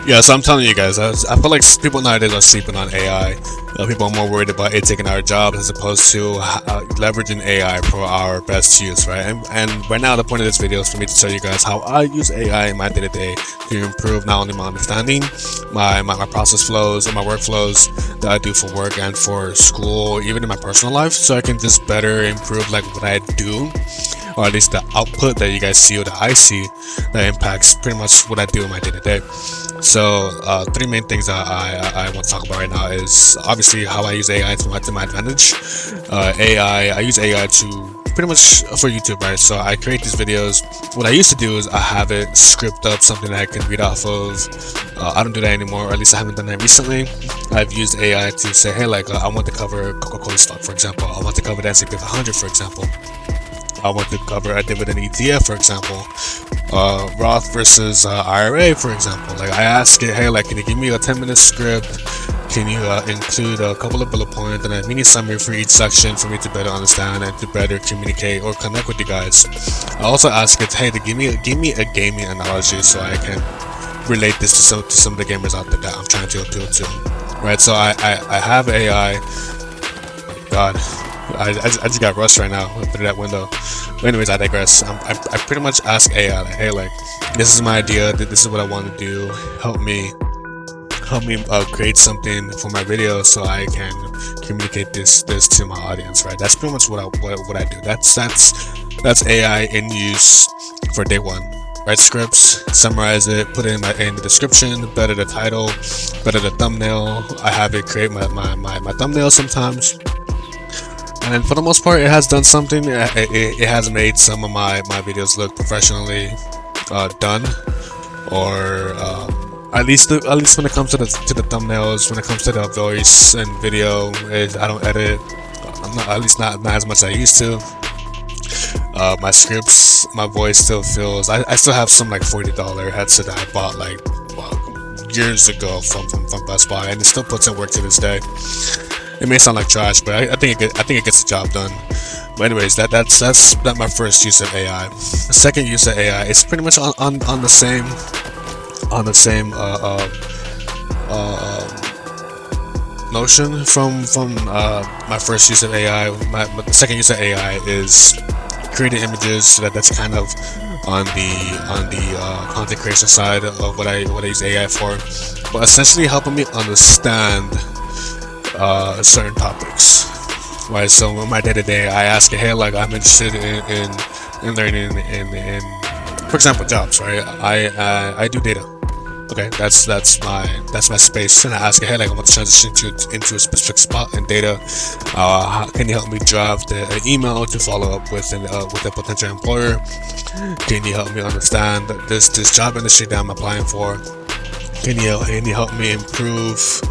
Yeah, so I'm telling you guys, I feel like people nowadays are sleeping on AI. People are more worried about it taking our jobs as opposed to leveraging AI for our best use, right? And right now, the point of this video is for me to tell you guys how I use AI in my day-to-day to improve not only my understanding, my process flows, and my workflows that I do for work and for school, even in my personal life, so I can just better improve like what I do, or at least the output that you guys see or that I see that impacts pretty much what I do in my day-to-day. So three main things that I want to talk about right now is obviously how I use AI to my advantage. I use AI to pretty much for YouTube, right? So I create these videos. What I used to do is I have it script up something that I can read off of. I don't do that anymore, or at least I haven't done that recently. I've used AI to say, hey, like I want to cover Coca-Cola stock, for example. I want to cover the S&P 500, for example. I want to cover a dividend ETF, for example. Roth versus IRA, for example. Like I ask it, hey, like, can you give me a 10-minute script? Can you include a couple of bullet points and a mini summary for each section for me to better understand and to better communicate or connect with you guys? I also ask it, hey, to give me a gaming analogy so I can relate this to some of the gamers out there that I'm trying to appeal to, right? So I have AI. God, I just got rust right now through that window. But anyways, I digress. I pretty much ask AI, like, hey, like, this is my idea. This is what I want to do. Help me create something for my video so I can communicate this to my audience, right? That's pretty much what I do. That's AI in use for day one. Write scripts, summarize it, put it in the description, better the title, better the thumbnail. I have it create my thumbnail sometimes. And for the most part, it has done something. It has made some of my videos look professionally done, or at least when it comes to the thumbnails, when it comes to the voice and video, I don't edit. I'm not, at least not as much as I used to. My scripts, my voice still feels. I still have some like $40 headset that I bought like years ago from Best Buy, and it still puts in work to this day. It may sound like trash, but I think it gets the job done. But anyways, that's my first use of AI. The second use of AI is pretty much on the same notion from my first use of AI. The second use of AI is creating images, so that's kind of on the content creation side of what I use AI for, but essentially helping me understand certain topics, right? So in my day-to-day, I ask it, hey, like, I'm interested in learning in for example, jobs, right? I do data. Okay, that's my space, and I ask it, hey, like, I want to transition into a specific spot in data. How can you help me draft an email to follow up with a potential employer? Can you help me understand this job industry that I'm applying for? Can you help me improve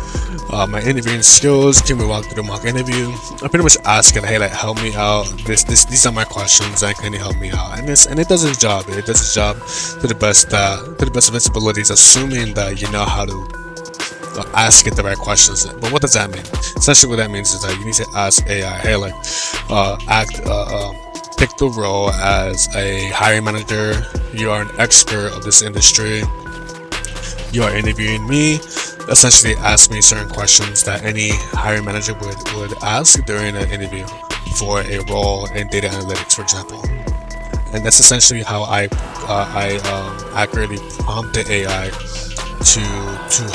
my interviewing skills? Can we walk through the mock interview? I pretty much ask it, hey, like, help me out. These are my questions, and can you help me out? And it does its job. It does its job to the best of its abilities, assuming that you know how to ask it the right questions. But what does that mean? Essentially, what that means is that you need to ask AI, hey, like, pick the role as a hiring manager. You are an expert of this industry. You are interviewing me. Essentially, ask me certain questions that any hiring manager would ask during an interview for a role in data analytics, for example. And that's essentially how I accurately prompt the AI to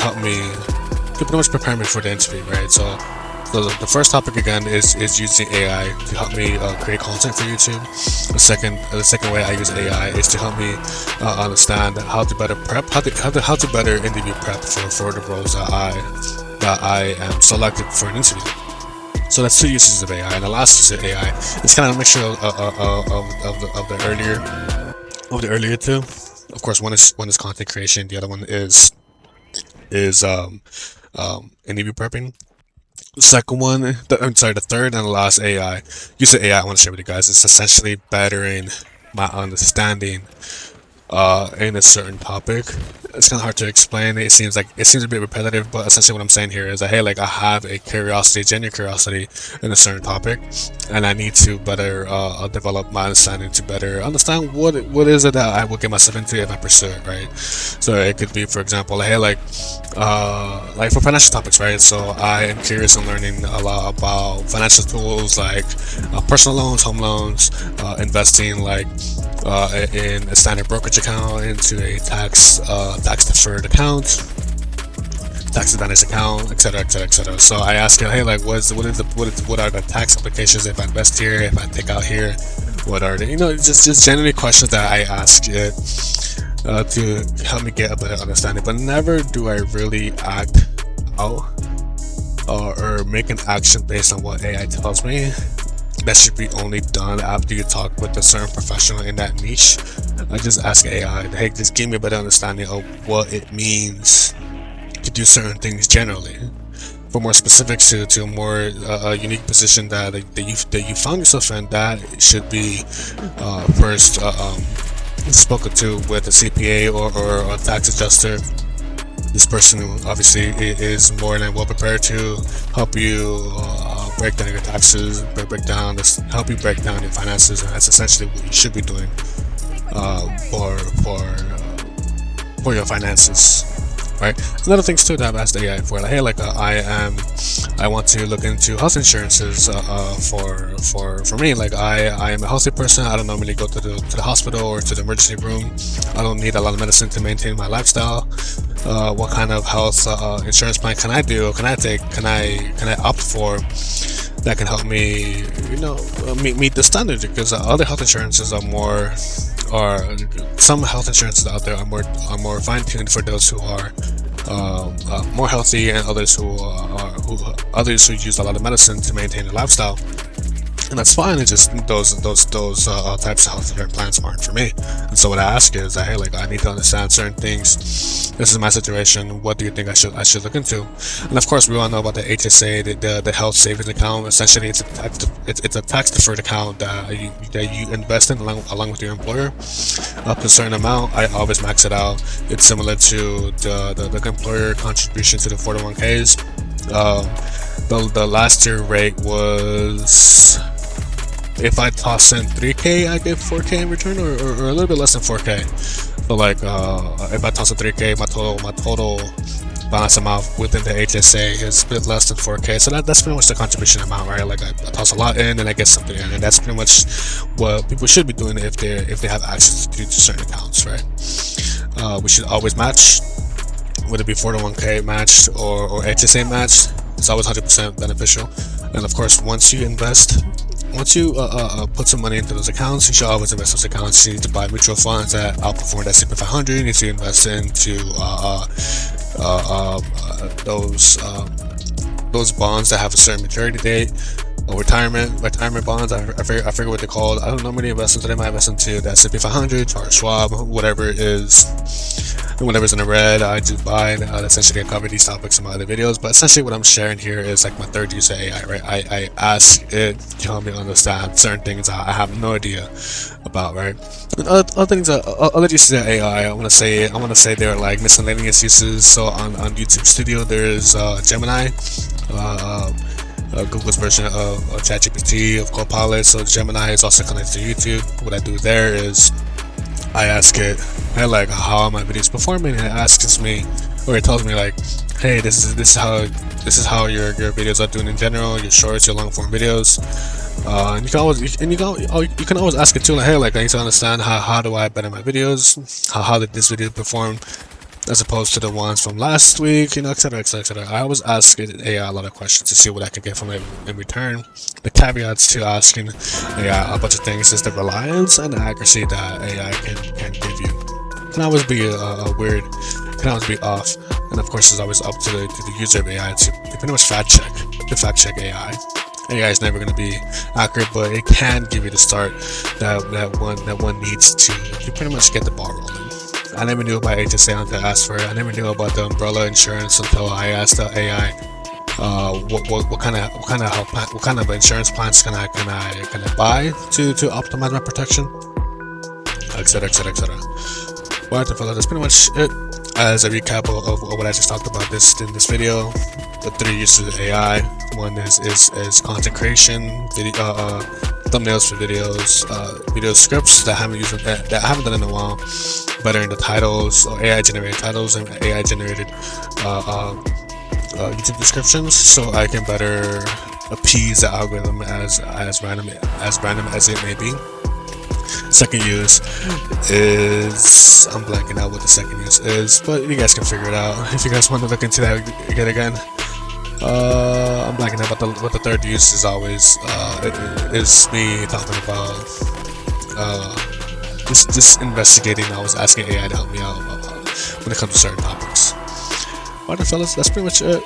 help me, to pretty much prepare me for the interview, right? So the first topic again is using AI to help me create content for YouTube. The second way I use AI is to help me understand how to better prep, how to better interview prep for the roles that I am selected for an interview. So that's two uses of AI, and the last use of AI is kind of a mixture of the earlier two. Of course, one is content creation. The other one is interview prepping. The second one, the third and the last use of AI I want to share with you guys is essentially bettering my understanding in a certain topic. It's kind of hard to explain. It seems a bit repetitive, but essentially what I'm saying here is that, hey, like, I have a genuine curiosity in a certain topic, and I need to better develop my understanding to better understand what is it that I will get myself into if I pursue it, right? So it could be, for example, hey, like for financial topics, right? So I am curious in learning a lot about financial tools like personal loans, home loans, investing, like in a standard brokerage account into a tax deferred account, tax advantage account, etc., etc., etc. So I ask it, hey, like, what are the tax implications if I invest here, if I take out here? What are the, just generally questions that I ask it to help me get a better understanding. But never do I really act out or make an action based on what AI tells me. That should be only done after you talk with a certain professional in that niche. I just ask AI, hey, just give me a better understanding of what it means to do certain things generally. For more specifics to a more unique position that you found yourself in, that should be first spoken to with a CPA or a tax adjuster. This person obviously is more than well prepared to help you break down your taxes, help you break down your finances, and that's essentially what you should be doing for your finances. Right. Another things too that I've asked AI for, like, hey, like I want to look into health insurances for me. Like I am a healthy person. I don't normally go to the hospital or to the emergency room. I don't need a lot of medicine to maintain my lifestyle. What kind of health insurance plan can I do? Can I take? Can I opt for that can help me, meet the standard? Because other health insurances are more. Or some health insurances out there are more fine-tuned for those who are more healthy, and others who use a lot of medicine to maintain their lifestyle. And that's fine. It's just those types of health insurance plans aren't for me. And so what I ask is that, hey, like, I need to understand certain things. This is my situation. What do you think I should look into? And of course, we all know about the HSA, the health savings account. Essentially, it's a tax deferred account that you invest in along with your employer up to a certain amount. I always max it out. It's similar to the employer contribution to the 401ks. The last year rate was, if I toss in 3K, I get 4K in return, or a little bit less than 4K. So like, if I toss in 3K, my total balance amount within the HSA is a bit less than 4K. So that's pretty much the contribution amount, right? Like I toss a lot in and I get something in, and that's pretty much what people should be doing if they have access to certain accounts, right? We should always match, whether it be 401k matched or HSA matched. It's always 100% beneficial. And of course, once you put some money into those accounts, you should always invest those accounts. You need to buy mutual funds that outperform that S&P 500. You need to invest into those bonds that have a certain maturity date, or retirement bonds. I forget what they're called. I don't normally invest into them. I invest into the S&P 500 or Schwab, whatever it is. And whatever's in the red, I just buy. Essentially, I cover these topics in my other videos. But essentially, what I'm sharing here is like my third use of AI, right? I ask it to help me understand certain things I have no idea about, right? And other things, other uses of AI, I want to say they're like miscellaneous uses. So on YouTube Studio, there's Gemini, Google's version of ChatGPT, of Copilot. So Gemini is also connected to YouTube. What I do there is I ask it, hey, like, how are my videos performing? And it asks me, or it tells me, like, hey, this is how your videos are doing in general, your shorts, your long form videos. And you can always ask it too, like, hey, like, I need to understand how do I better my videos? How did this video perform as opposed to the ones from last week, etc., etc., etc. I always ask AI a lot of questions to see what I can get from it in return. The caveats to asking AI a bunch of things is the reliance and the accuracy that AI can give you. It can always be can always be off, and of course, it's always up to the user of AI to pretty much fact check AI. AI is never going to be accurate, but it can give you the start that one needs to pretty much get the ball rolling. I never knew about HSA until I asked for it. I never knew about the umbrella insurance until I asked the AI, what kind of insurance plans can I buy to optimize my protection, etc., etc., etc. But fellas, that's pretty much it. As a recap of what I just talked about in this video, the 3 uses of AI. One is content creation, video, thumbnails for videos, video scripts that I haven't done in a while, bettering the titles, or AI generated titles and AI generated YouTube descriptions, so I can better appease the algorithm as random as it may be. Second use is, I'm blanking out what the second use is, but you guys can figure it out if you guys want to look into that again. I'm blanking out what the third use is. Always is me talking about just investigating. I was asking AI to help me out when it comes to certain topics. Alright fellas, that's pretty much it.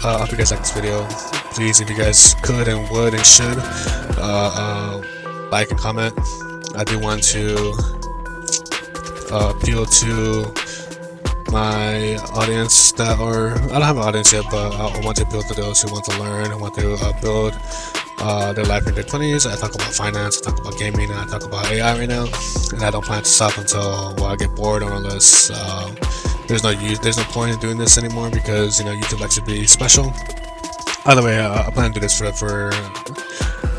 I hope you guys like this video. Please, if you guys could and would and should, like and comment. I do want to appeal to my audience I don't have an audience yet, but I want to appeal to those who want to learn, who want to build their life in their 20s. I talk about finance, I talk about gaming, and I talk about AI right now, and I don't plan to stop until I get bored, or unless there's no point in doing this anymore, because YouTube likes to be special. Either way, I plan to do this for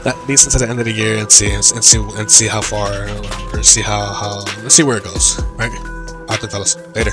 at least until the end of the year, and see how far, or see how let's see where it goes. Right? Alright then fellas, later.